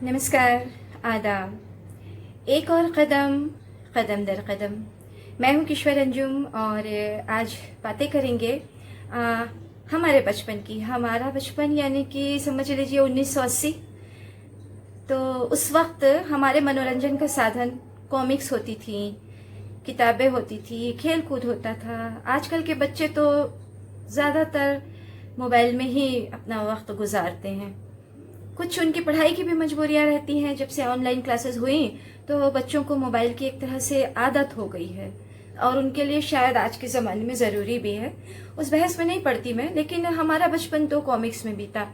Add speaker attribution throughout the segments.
Speaker 1: नमस्कार, आदाब। एक और कदम, कदम दर कदम। मैं हूँ किश्वर अंजुम और आज बातें करेंगे हमारे बचपन की। हमारा बचपन यानी कि समझ लीजिए 1980। तो उस वक्त हमारे मनोरंजन का साधन कॉमिक्स होती थी, किताबें होती थी, खेल कूद होता था। आजकल के बच्चे तो ज़्यादातर मोबाइल में ही अपना वक्त गुजारते हैं। कुछ उनकी पढ़ाई की भी मजबूरियां रहती हैं। जब से ऑनलाइन क्लासेस हुई तो बच्चों को मोबाइल की एक तरह से आदत हो गई है और उनके लिए शायद आज के ज़माने में ज़रूरी भी है। उस बहस में नहीं पड़ती मैं, लेकिन हमारा बचपन तो कॉमिक्स में बीता।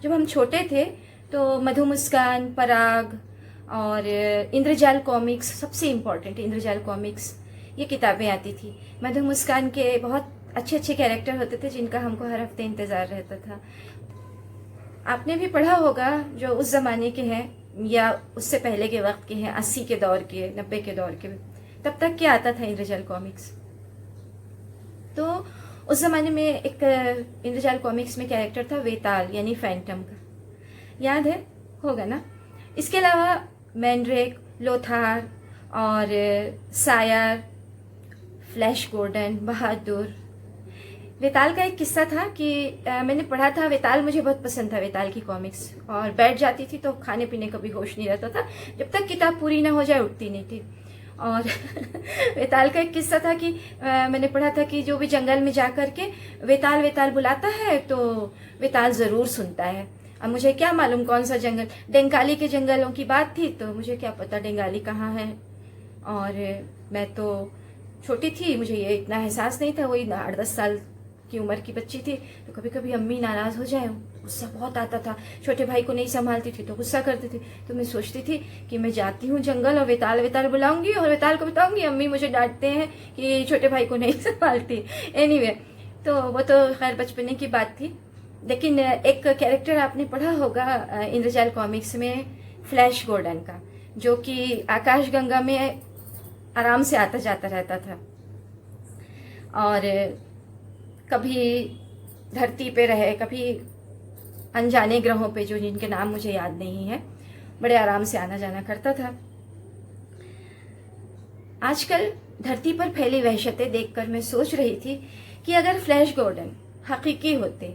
Speaker 1: जब हम छोटे थे तो मधु मुस्कान, पराग और इंद्रजाल कॉमिक्स, सबसे इम्पोर्टेंट इंद्रजाल कॉमिक्स, ये किताबें आती थी। मधु मुस्कान के बहुत अच्छे अच्छे कैरेक्टर होते थे जिनका हमको हर हफ्ते इंतज़ार रहता था। आपने भी पढ़ा होगा जो उस ज़माने के हैं या उससे पहले के वक्त के हैं, 80 के दौर के, 90 के दौर के। तब तक क्या आता था इंद्रजाल कॉमिक्स। तो उस ज़माने में एक इंद्रजाल कॉमिक्स में कैरेक्टर था वेताल, यानी फैंटम का। याद है होगा ना। इसके अलावा मैंड्रेक, लोथार और सायर, फ्लैश गॉर्डन, बहादुर। वेताल का एक किस्सा था कि मैंने पढ़ा था। वेताल मुझे बहुत पसंद था, वेताल की कॉमिक्स, और बैठ जाती थी तो खाने पीने का भी होश नहीं रहता था। जब तक किताब पूरी ना हो जाए उठती नहीं थी। और वेताल का एक किस्सा था कि मैंने पढ़ा था कि जो भी जंगल में जा कर के वेताल वेताल बुलाता है तो वेताल ज़रूर सुनता है। अब मुझे क्या मालूम कौन सा जंगल, डेंगाली के जंगलों की बात थी, तो मुझे क्या पता डेंगाली कहाँ है। और मैं तो छोटी थी, मुझे ये इतना एहसास नहीं था। वही 8-10 साल की उम्र की बच्ची थी। तो कभी कभी अम्मी नाराज़ हो जाए, गुस्सा बहुत आता था। छोटे भाई को नहीं संभालती थी तो गुस्सा करती थी। तो मैं सोचती थी कि मैं जाती हूँ जंगल और वेताल वेताल बुलाऊंगी और वेताल को बताऊंगी अम्मी मुझे डांटते हैं कि छोटे भाई को नहीं संभालती। एनीवे, तो वो तो खैर बचपने की बात थी। लेकिन एक कैरेक्टर आपने पढ़ा होगा इंद्रजाल कॉमिक्स में, फ्लैश गॉर्डन का, जो कि आकाशगंगा में आराम से आता जाता रहता था और कभी धरती पे रहे, कभी अनजाने ग्रहों पे जो जिनके नाम मुझे याद नहीं है, बड़े आराम से आना जाना करता था। आजकल धरती पर फैली वहशतें देखकर मैं सोच रही थी कि अगर फ्लैश गॉर्डन हकीकी होते,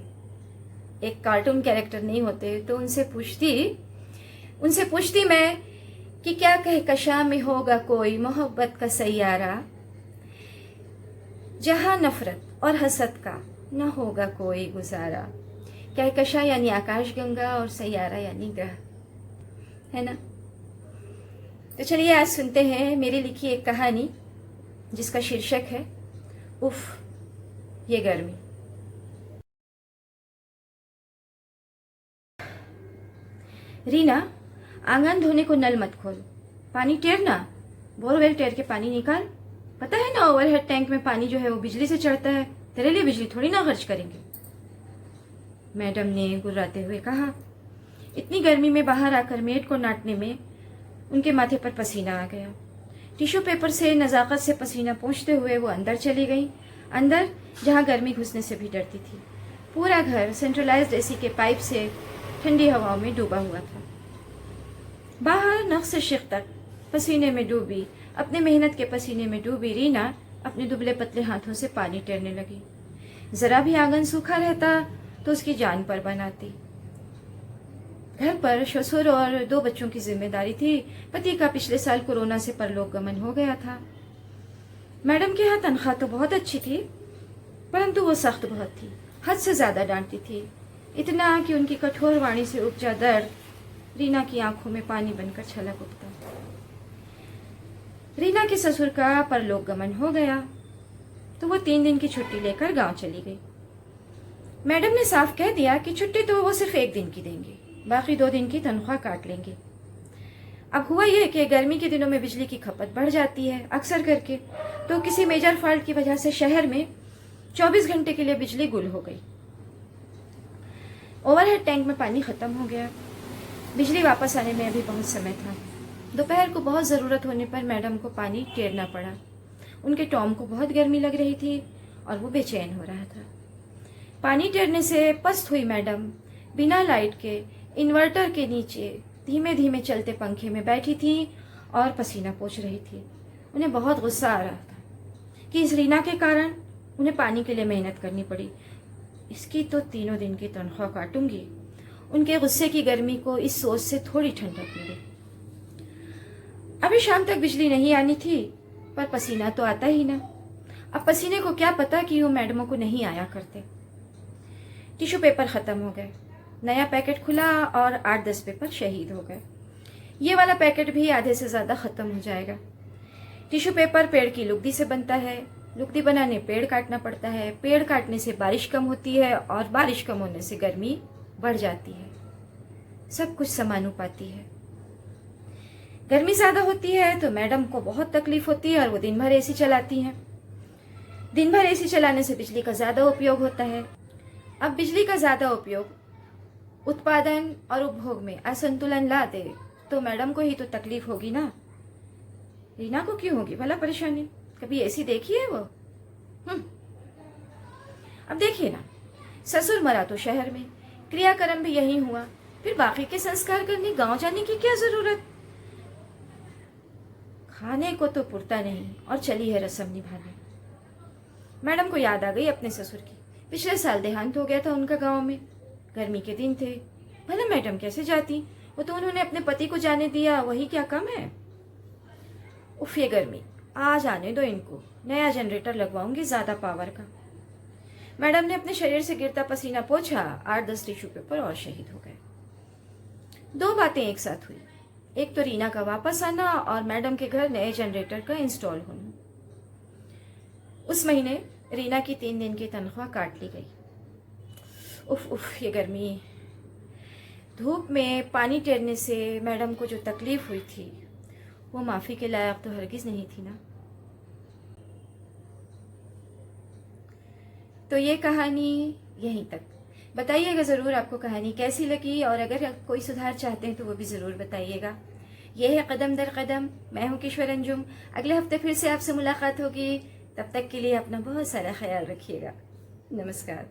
Speaker 1: एक कार्टून कैरेक्टर नहीं होते, तो उनसे पूछती मैं कि क्या कहकशां में होगा कोई मोहब्बत का सैयारा, जहां नफरत और हसद का न होगा कोई गुजारा। कहकशा यानी आकाशगंगा और सैयारा यानी ग्रह, है ना। तो चलिए आज सुनते हैं मेरी लिखी एक कहानी जिसका शीर्षक है उफ ये गर्मी। रीना, आंगन धोने को नल मत खोल, पानी टेरना, बोरवेल टेर के पानी निकाल। पता है ना ओवरहेड टैंक में पानी जो है वो बिजली से चढ़ता है, तेरे लिए बिजली थोड़ी ना खर्च करेंगे, मैडम ने गुर्राते हुए कहा। इतनी गर्मी में बाहर आकर मेड को नाटने में उनके माथे पर पसीना आ गया। टिश्यू पेपर से नज़ाकत से पसीना पोंछते हुए वो अंदर चली गई, अंदर जहाँ गर्मी घुसने से भी डरती थी। पूरा घर सेंट्रलाइज्ड एसी के पाइप से ठंडी हवाओं में डूबा हुआ था। बाहर नक्श शिक तक पसीने में डूबी, अपने मेहनत के पसीने में डूबी रीना अपने दुबले पतले हाथों से पानी टेरने लगी। जरा भी आंगन सूखा रहता तो उसकी जान पर बनाती। घर पर ससुर और 2 बच्चों की जिम्मेदारी थी। पति का पिछले साल कोरोना से परलोक गमन हो गया था। मैडम के यहाँ तनख्वाह तो बहुत अच्छी थी, परंतु वो सख्त बहुत थी, हद से ज्यादा डांटती थी। इतना कि उनकी कठोर वाणी से उपजा दर्द रीना की आंखों में पानी बनकर छलक उठता। रीना के ससुर का परलोक गमन हो गया तो वो 3 दिन की छुट्टी लेकर गांव चली गई। मैडम ने साफ कह दिया कि छुट्टी तो वो सिर्फ 1 दिन की देंगे, बाकी 2 दिन की तनख्वाह काट लेंगे। अब हुआ यह कि गर्मी के दिनों में बिजली की खपत बढ़ जाती है अक्सर करके, तो किसी मेजर फॉल्ट की वजह से शहर में 24 घंटे के लिए बिजली गुल हो गई। ओवरहेड टैंक में पानी खत्म हो गया। बिजली वापस आने में अभी बहुत समय था। दोपहर को बहुत ज़रूरत होने पर मैडम को पानी टेरना पड़ा। उनके टॉम को बहुत गर्मी लग रही थी और वो बेचैन हो रहा था। पानी टेरने से पस्त हुई मैडम बिना लाइट के इन्वर्टर के नीचे धीमे धीमे चलते पंखे में बैठी थी और पसीना पोंछ रही थी। उन्हें बहुत गुस्सा आ रहा था कि इस रीना के कारण उन्हें पानी के लिए मेहनत करनी पड़ी। इसकी तो 3 दिन की तनख्वाह काटूंगी। उनके गुस्से की गर्मी को इस सोच से थोड़ी ठंडक मिली। अभी शाम तक बिजली नहीं आनी थी, पर पसीना तो आता ही ना। अब पसीने को क्या पता कि वो मैडमों को नहीं आया करते। टिश्यू पेपर खत्म हो गए। नया पैकेट खुला और 8-10 पेपर शहीद हो गए। ये वाला पैकेट भी आधे से ज्यादा खत्म हो जाएगा। टिश्यू पेपर पेड़ की लुगदी से बनता है। लुगदी बनाने पेड़ काटना पड़ता है। पेड़ काटने से बारिश कम होती है और बारिश कम होने से गर्मी बढ़ जाती है। सब कुछ समानुपाती है। गर्मी ज्यादा होती है तो मैडम को बहुत तकलीफ होती है और वो दिन भर एसी चलाती हैं। दिन भर एसी चलाने से बिजली का ज्यादा उपयोग होता है। अब बिजली का ज्यादा उपयोग उत्पादन और उपभोग में असंतुलन ला दे तो मैडम को ही तो तकलीफ होगी ना। रीना को क्यों होगी भला परेशानी? कभी एसी देखी है वो? अब देखिए ना, ससुर मरा तो शहर में, क्रियाक्रम भी यही हुआ, फिर बाकी के संस्कार करने गांव जाने की क्या जरूरत? खाने को तो पुरता नहीं और चली है रस्म निभाने। मैडम को याद आ गई अपने ससुर की। पिछले साल देहांत हो गया था उनका गांव में। गर्मी के दिन थे, भला मैडम कैसे जाती? वो तो उन्होंने अपने पति को जाने दिया, वही क्या कम है? उफ, ये गर्मी, आज आने दो इनको। नया जनरेटर लगवाऊंगी ज्यादा पावर का। मैडम ने अपने शरीर से गिरता पसीना पोंछा। 8-10 टिश्यू पेपर और शहीद हो गए। 2 बातें एक साथ हुई। एक तो रीना का वापस आना और मैडम के घर नए जनरेटर का इंस्टॉल होना। उस महीने रीना की 3 दिन की तनख्वाह काट ली गई। उफ उफ, ये गर्मी। धूप में पानी टेरने से मैडम को जो तकलीफ हुई थी वो माफी के लायक तो हरगिज नहीं थी ना। तो ये कहानी यहीं तक। बताइएगा ज़रूर आपको कहानी कैसी लगी, और अगर कोई सुधार चाहते हैं तो वो भी ज़रूर बताइएगा। ये है कदम दर कदम। मैं हूँ किश्वर अंजुम। अगले हफ्ते फिर से आपसे मुलाकात होगी। तब तक के लिए अपना बहुत सारा ख्याल रखिएगा। नमस्कार।